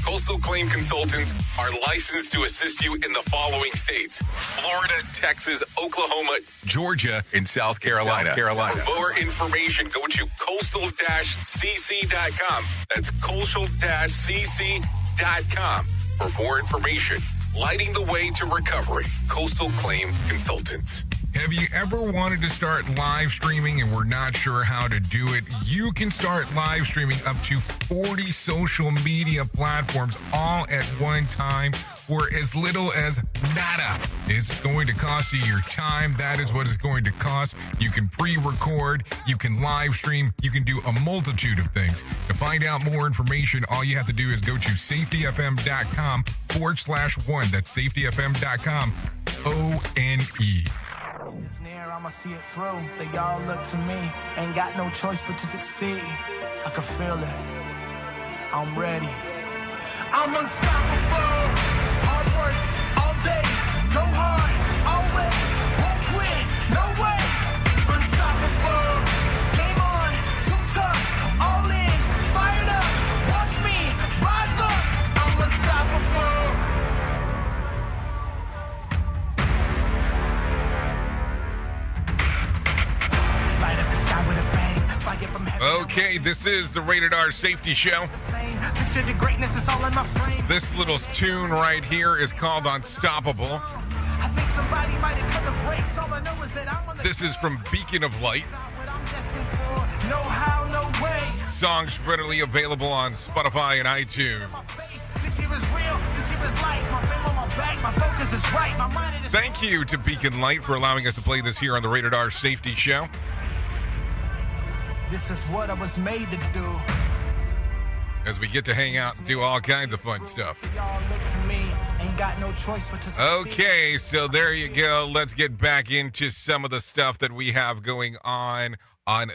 Coastal Claim Consultants are licensed to assist you in the following states: Florida, Texas, Oklahoma, Georgia, and South Carolina. For more information, go to coastal-cc.com. That's coastal-cc.com for more information. Lighting the way to recovery. Coastal Claim Consultants. Have you ever wanted to start live streaming and were not sure how to do it? You can start live streaming up to 40 social media platforms all at one time for as little as nada. It's going to cost you your time. That is what it's going to cost. You can pre-record, you can live stream, you can do a multitude of things. To find out more information, all you have to do is go to safetyfm.com/one. That's safetyfm.com, ONE. It's near, I'ma see it through. They all look to me. Ain't got no choice but to succeed. I can feel it. I'm ready. I'm unstoppable. Hard work all day. Go hard, always. Won't quit, no way. Unstoppable. Game on, too tough. All in, fired up. Watch me rise up. I'm unstoppable. Okay, this is the Rated R Safety Show. This little tune right here is called Unstoppable. This is from Beacon of Light. Songs readily available on Spotify and iTunes. Thank you to Beacon Light for allowing us to play this here on the Rated R Safety Show. This is what I was made to do. As we get to hang out and do all kinds of fun stuff. Y'all look to me, ain't got no choice but to succeed. Okay, so there you go. Let's get back into some of the stuff that we have going on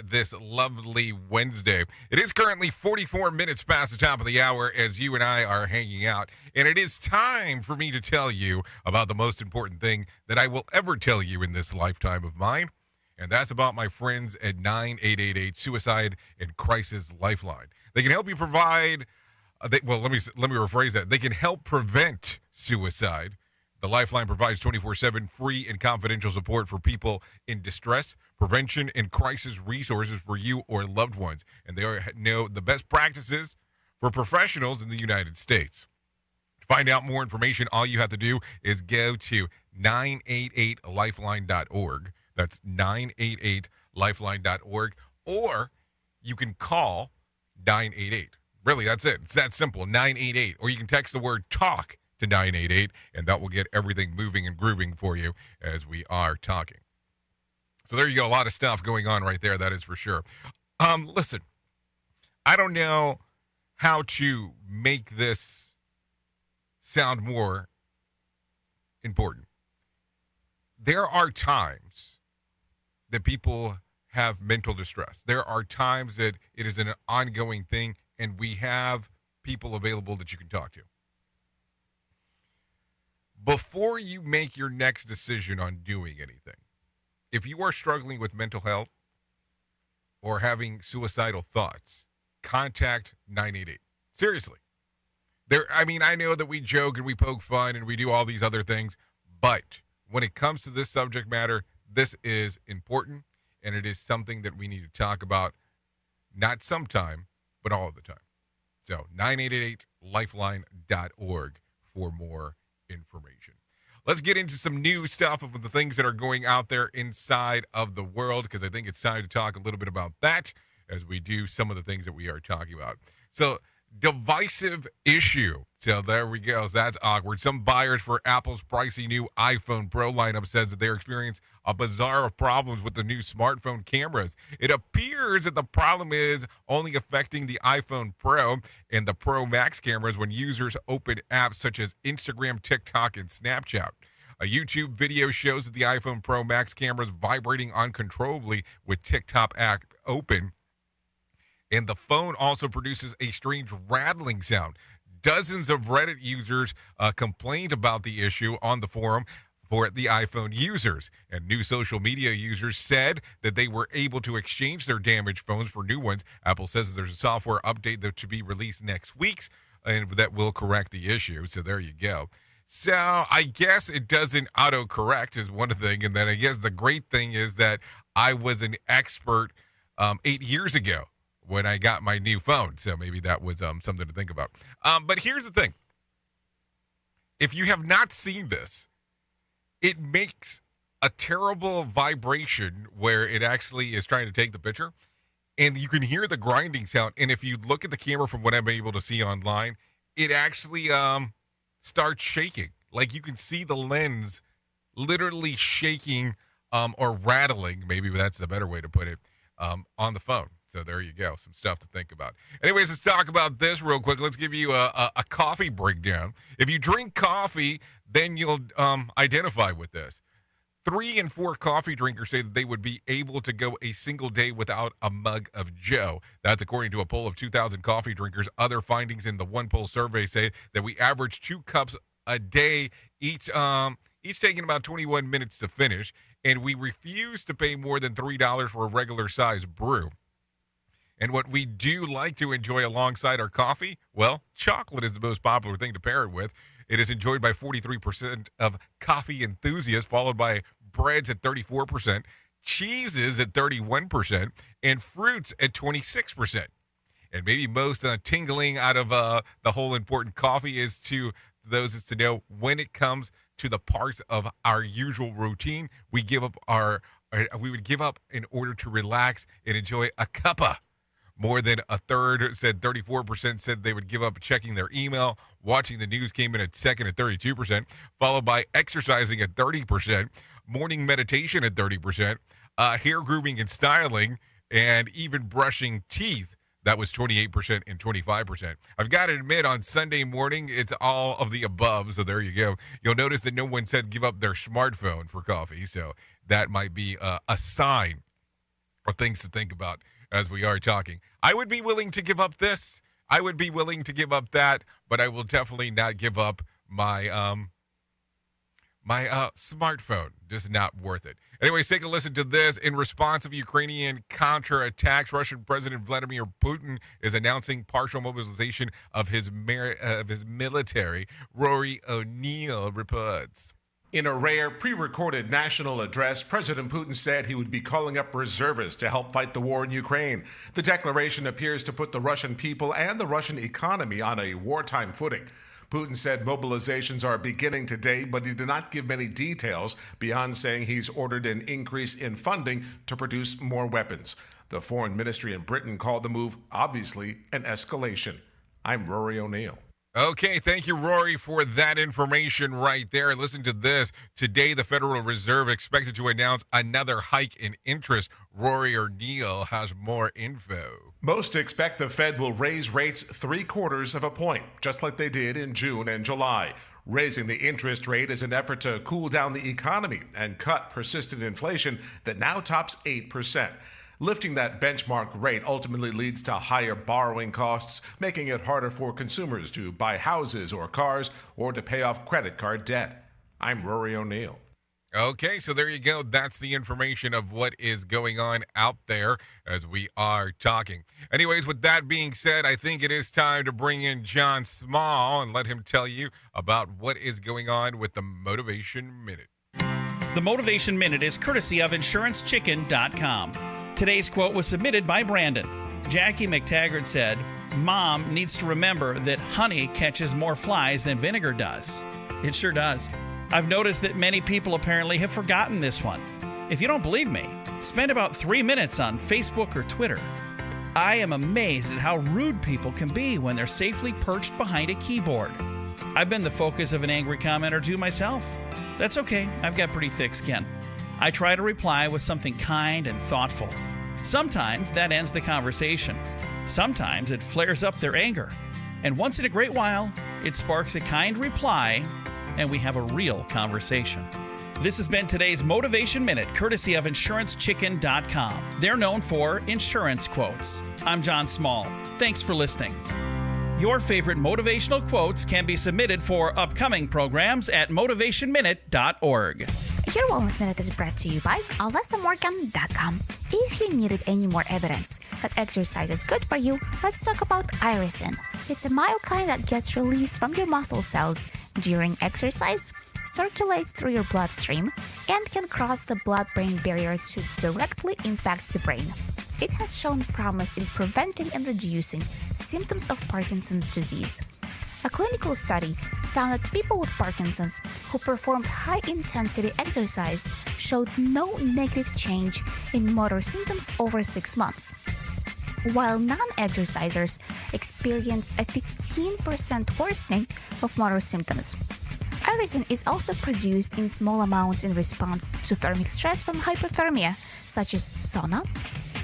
this lovely Wednesday. It is currently 44 minutes past the top of the hour as you and I are hanging out. And it is time for me to tell you about the most important thing that I will ever tell you in this lifetime of mine. And that's about my friends at 9888 Suicide and Crisis Lifeline. They can help you provide, let me rephrase that. They can help prevent suicide. The Lifeline provides 24/7 free and confidential support for people in distress, prevention, and crisis resources for you or loved ones. And they know the best practices for professionals in the United States. To find out more information, all you have to do is go to 988lifeline.org. That's 988lifeline.org. Or you can call 988. Really, that's it. It's that simple, 988. Or you can text the word TALK to 988, and that will get everything moving and grooving for you as we are talking. So there you go. A lot of stuff going on right there. That is for sure. Listen, I don't know how to make this sound more important. There are times that people have mental distress. There are times that it is an ongoing thing, and we have people available that you can talk to. Before you make your next decision on doing anything, if you are struggling with mental health or having suicidal thoughts, contact 988. Seriously. I know that we joke and we poke fun and we do all these other things, but when it comes to this subject matter, this is important, and it is something that we need to talk about, not sometime, but all of the time. So 988lifeline.org for more information. Let's get into some new stuff of the things that are going out there inside of the world, because I think it's time to talk a little bit about that as we do some of the things that we are talking about. So, divisive issue. So there we go. So that's awkward. Some buyers for Apple's pricey new iPhone Pro lineup says that they're experiencing a bazaar of problems with the new smartphone cameras. It appears that the problem is only affecting the iPhone Pro and the Pro Max cameras when users open apps such as Instagram, TikTok, and Snapchat. A YouTube video shows that the iPhone Pro Max camera is vibrating uncontrollably with TikTok app open. And the phone also produces a strange rattling sound. Dozens of Reddit users complained about the issue on the forum for the iPhone users. And new social media users said that they were able to exchange their damaged phones for new ones. Apple says there's a software update that to be released next week and that will correct the issue. So there you go. So I guess it doesn't auto-correct is one thing. And then I guess the great thing is that I was an expert 8 years ago when I got my new phone. So maybe that was something to think about. But here's the thing. If you have not seen this, it makes a terrible vibration where it actually is trying to take the picture. And you can hear the grinding sound. And if you look at the camera from what I'm able to see online, it actually starts shaking. Like you can see the lens literally shaking or rattling. Maybe that's a better way to put it on the phone. So there you go. Some stuff to think about. Anyways, let's talk about this real quick. Let's give you a coffee breakdown. If you drink coffee, then you'll identify with this. 3 in 4 coffee drinkers say that they would be able to go a single day without a mug of Joe. That's according to a poll of 2,000 coffee drinkers. Other findings in the one poll survey say that we average 2 cups a day, each taking about 21 minutes to finish, and we refuse to pay more than $3 for a regular size brew. And what we do like to enjoy alongside our coffee, well, chocolate is the most popular thing to pair it with. It is enjoyed by 43% of coffee enthusiasts, followed by breads at 34%, cheeses at 31%, and fruits at 26%. And maybe most tingling out of the whole important coffee is to those is to know when it comes to the parts of our usual routine, we would give up in order to relax and enjoy a cuppa. More than a third said 34% said they would give up checking their email. Watching the news came in at second at 32%, followed by exercising at 30%, morning meditation at 30%, hair grooming and styling, and even brushing teeth. That was 28% and 25%. I've got to admit, on Sunday morning, it's all of the above, so there you go. You'll notice that no one said give up their smartphone for coffee, so that might be a sign of things to think about as we are talking. I would be willing to give up this. I would be willing to give up that, but I will definitely not give up my smartphone. Just not worth it. Anyways, take a listen to this. In response of Ukrainian counterattacks, Russian President Vladimir Putin is announcing partial mobilization of his military. Rory O'Neill reports. In a rare pre-recorded national address, President Putin said he would be calling up reservists to help fight the war in Ukraine. The declaration appears to put the Russian people and the Russian economy on a wartime footing. Putin said mobilizations are beginning today, but he did not give many details beyond saying he's ordered an increase in funding to produce more weapons. The Foreign Ministry in Britain called the move, obviously, an escalation. I'm Rory O'Neill. Okay, thank you, Rory, for that information right there. Listen to this. Today, the Federal Reserve expected to announce another hike in interest. Rory O'Neill has more info. Most expect the Fed will raise rates 3/4 of a point, just like they did in June and July. Raising the interest rate is an effort to cool down the economy and cut persistent inflation that now tops 8%. Lifting that benchmark rate ultimately leads to higher borrowing costs, making it harder for consumers to buy houses or cars or to pay off credit card debt. I'm Rory O'Neill. Okay, so there you go. That's the information of what is going on out there as we are talking. Anyways, with that being said, I think it is time to bring in John Small and let him tell you about what is going on with the Motivation Minute. The Motivation Minute is courtesy of InsuranceChicken.com. Today's quote was submitted by Brandon. Jackie McTaggart said, "Mom needs to remember that honey catches more flies than vinegar does." It sure does. I've noticed that many people apparently have forgotten this one. If you don't believe me, spend about 3 minutes on Facebook or Twitter. I am amazed at how rude people can be when they're safely perched behind a keyboard. I've been the focus of an angry comment or two myself. That's okay, I've got pretty thick skin. I try to reply with something kind and thoughtful. Sometimes that ends the conversation. Sometimes it flares up their anger. And once in a great while, it sparks a kind reply, and we have a real conversation. This has been today's Motivation Minute, courtesy of InsuranceChicken.com. They're known for insurance quotes. I'm John Small. Thanks for listening. Your favorite motivational quotes can be submitted for upcoming programs at motivationminute.org. Your Wellness Minute is brought to you by AlessaMorgan.com. If you needed any more evidence that exercise is good for you, let's talk about irisin. It's a myokine that gets released from your muscle cells during exercise, circulates through your bloodstream, and can cross the blood-brain barrier to directly impact the brain. It has shown promise in preventing and reducing symptoms of Parkinson's disease. A clinical study found that people with Parkinson's who performed high-intensity exercise showed no negative change in motor symptoms over 6 months, while non-exercisers experienced a 15% worsening of motor symptoms. Irisin is also produced in small amounts in response to thermic stress from hypothermia, such as sauna,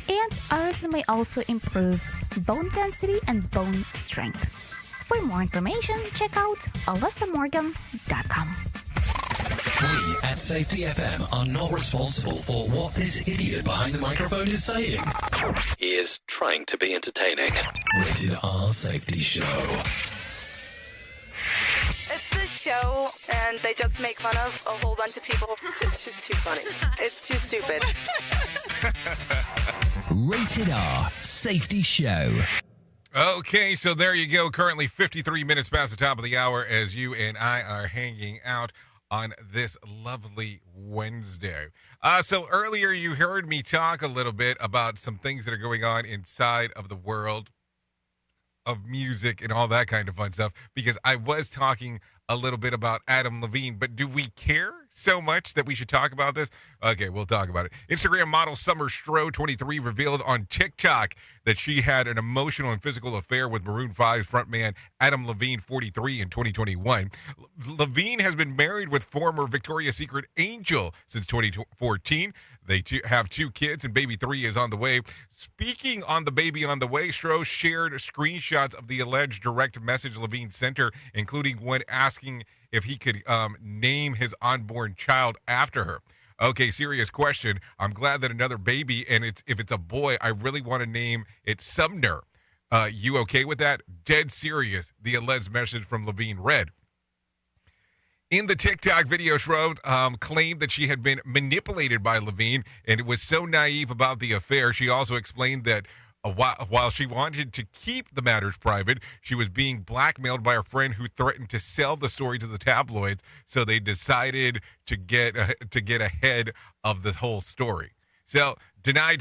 and irisin may also improve bone density and bone strength. For more information, check out AlessaMorgan.com. We at Safety FM are not responsible for what this idiot behind the microphone is saying. He is trying to be entertaining. Rated R Safety Show. It's this show, and they just make fun of a whole bunch of people. It's just too funny. It's too stupid. Rated R Safety Show. Okay, so there you go. Currently 53 minutes past the top of the hour as you and I are hanging out on this lovely Wednesday. So earlier you heard me talk a little bit about some things that are going on inside of the world of music and all that kind of fun stuff, because I was talking a little bit about Adam Levine, but do we care so much that we should talk about this? Okay, we'll talk about it. Instagram model Summer Stroh, 23, revealed on TikTok that she had an emotional and physical affair with Maroon 5 frontman Adam Levine, 43, in 2021. Levine has been married with former Victoria's Secret Angel since 2014. They have 2 kids, and baby 3 is on the way. Speaking on the baby on the way, Stroh shared screenshots of the alleged direct message Levine sent her, including one asking if he could name his unborn child after her. Okay, serious question. I'm glad that another baby, and if it's a boy, I really want to name it Sumner. You okay with that? Dead serious, the alleged message from Levine read. In the TikTok video, Stroh claimed that she had been manipulated by Levine and was so naive about the affair. She also explained that while she wanted to keep the matters private, she was being blackmailed by a friend who threatened to sell the story to the tabloids, so they decided to get ahead of the whole story. So Deny.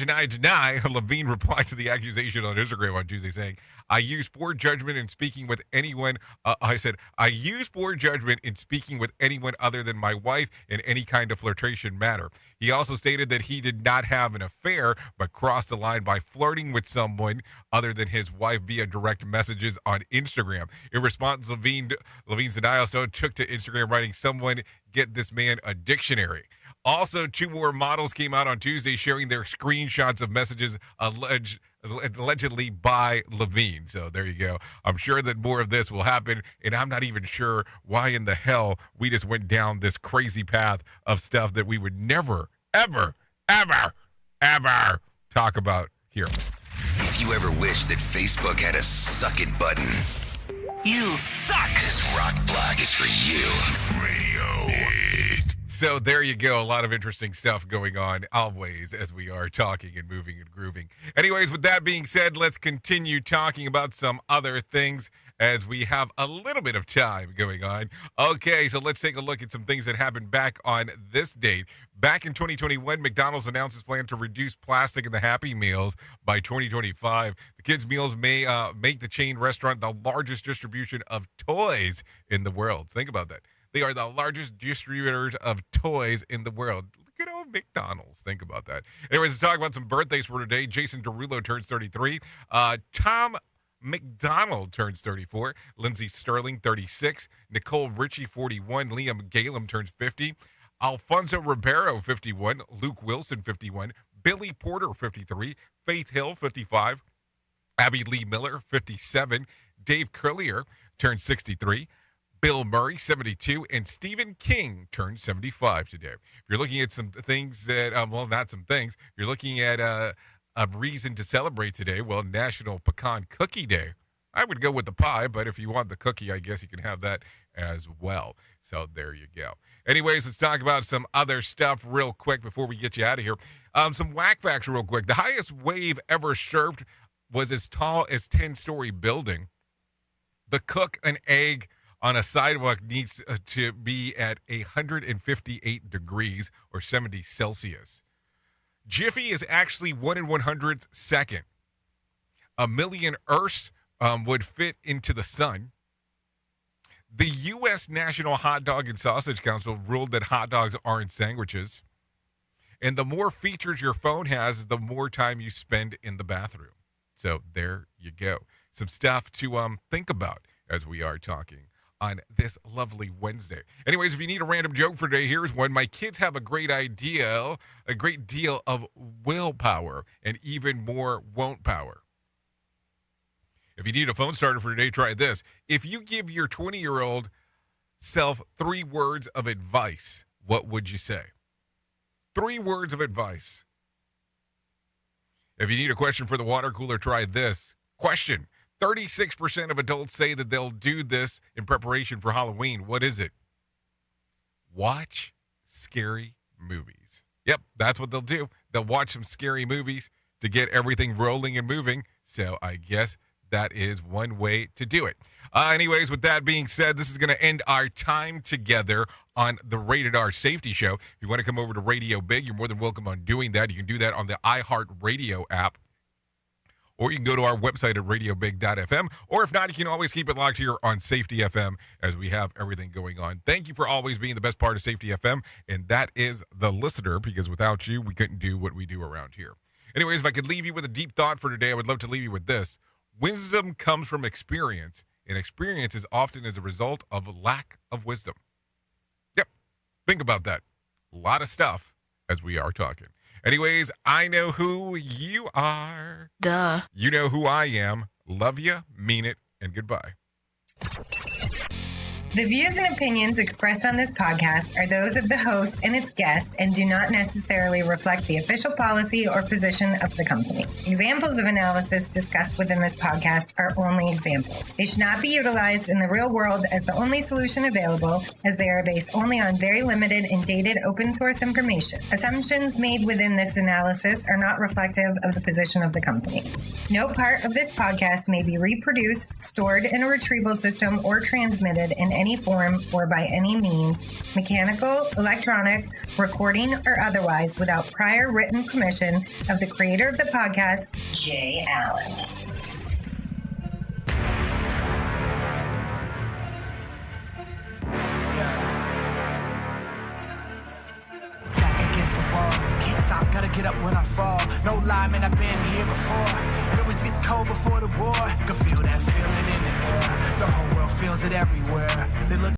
Levine replied to the accusation on Instagram on Tuesday saying, I use poor judgment in speaking with anyone. I use poor judgment in speaking with anyone other than my wife in any kind of flirtation matter. He also stated that he did not have an affair, but crossed the line by flirting with someone other than his wife via direct messages on Instagram. In response, Levine's denial still took to Instagram writing, someone get this man a dictionary. Also, 2 more models came out on Tuesday sharing their screenshots of messages allegedly by Levine. So there you go. I'm sure that more of this will happen, and I'm not even sure why in the hell we just went down this crazy path of stuff that we would never, ever talk about here. If you ever wished that Facebook had a suck it button, you suck. This Rock Block is for you. Radio. So there you go. A lot of interesting stuff going on always as we are talking and moving and grooving. Anyways, with that being said, let's continue talking about some other things as we have a little bit of time going on. Okay, so let's take a look at some things that happened back on this date. Back in 2021, McDonald's announced its plan to reduce plastic in the Happy Meals by 2025. The kids' meals may make the chain restaurant the largest distribution of toys in the world. Think about that. They are the largest distributors of toys in the world. Look at old McDonald's. Think about that. Anyways, let's talk about some birthdays for today. Jason Derulo turns 33. Tom McDonald turns 34. Lindsey Sterling, 36. Nicole Richie, 41. Liam Gallum turns 50. Alfonso Ribeiro, 51. Luke Wilson, 51. Billy Porter, 53. Faith Hill, 55. Abby Lee Miller, 57. Dave Curlier turns 63. Bill Murray, 72, and Stephen King turned 75 today. If you're looking at some things that, not some things, you're looking at a reason to celebrate today, well, National Pecan Cookie Day. I would go with the pie, but if you want the cookie, I guess you can have that as well. So there you go. Anyways, let's talk about some other stuff real quick before we get you out of here. Some whack facts real quick. The highest wave ever surfed was as tall as 10-story building. The cook an egg on a sidewalk needs to be at 158 degrees or 70 Celsius. Jiffy is actually 1 in 100th second. 1 million Earths would fit into the sun. The U.S. National Hot Dog and Sausage Council ruled that hot dogs aren't sandwiches. And the more features your phone has, the more time you spend in the bathroom. So there you go. Some stuff to think about as we are talking on this lovely Wednesday. Anyways, if you need a random joke for today, here's one. My kids have a great deal of willpower and even more won't power. If you need a phone starter for today, try this. If you give your 20-year-old self 3 words of advice, what would you say? 3 words of advice. If you need a question for the water cooler, try this. Question. 36% of adults say that they'll do this in preparation for Halloween. What is it? Watch scary movies. Yep, that's what they'll do. They'll watch some scary movies to get everything rolling and moving. So I guess that is one way to do it. Anyways, with that being said, this is going to end our time together on the Rated R Safety Show. If you want to come over to Radio Big, you're more than welcome on doing that. You can do that on the iHeartRadio app. Or you can go to our website at radiobig.fm. Or if not, you can always keep it locked here on Safety FM as we have everything going on. Thank you for always being the best part of Safety FM. And that is the listener, because without you, we couldn't do what we do around here. Anyways, if I could leave you with a deep thought for today, I would love to leave you with this. Wisdom comes from experience, and experience is often as a result of lack of wisdom. Yep. Think about that. A lot of stuff as we are talking. Anyways, I know who you are. Duh. You know who I am. Love you, mean it, and goodbye. The views and opinions expressed on this podcast are those of the host and its guest and do not necessarily reflect the official policy or position of the company. Examples of analysis discussed within this podcast are only examples. They should not be utilized in the real world as the only solution available, as they are based only on very limited and dated open source information. Assumptions made within this analysis are not reflective of the position of the company. No part of this podcast may be reproduced, stored in a retrieval system, or transmitted in any any form or by any means, mechanical, electronic, recording, or otherwise, without prior written permission of the creator of the podcast, Jay Allen. Can't stop, gotta get up when I fall. No lie, man, I've been here before. It always gets cold before the war. You can feel that feeling in the air. The whole world feels it everywhere. They look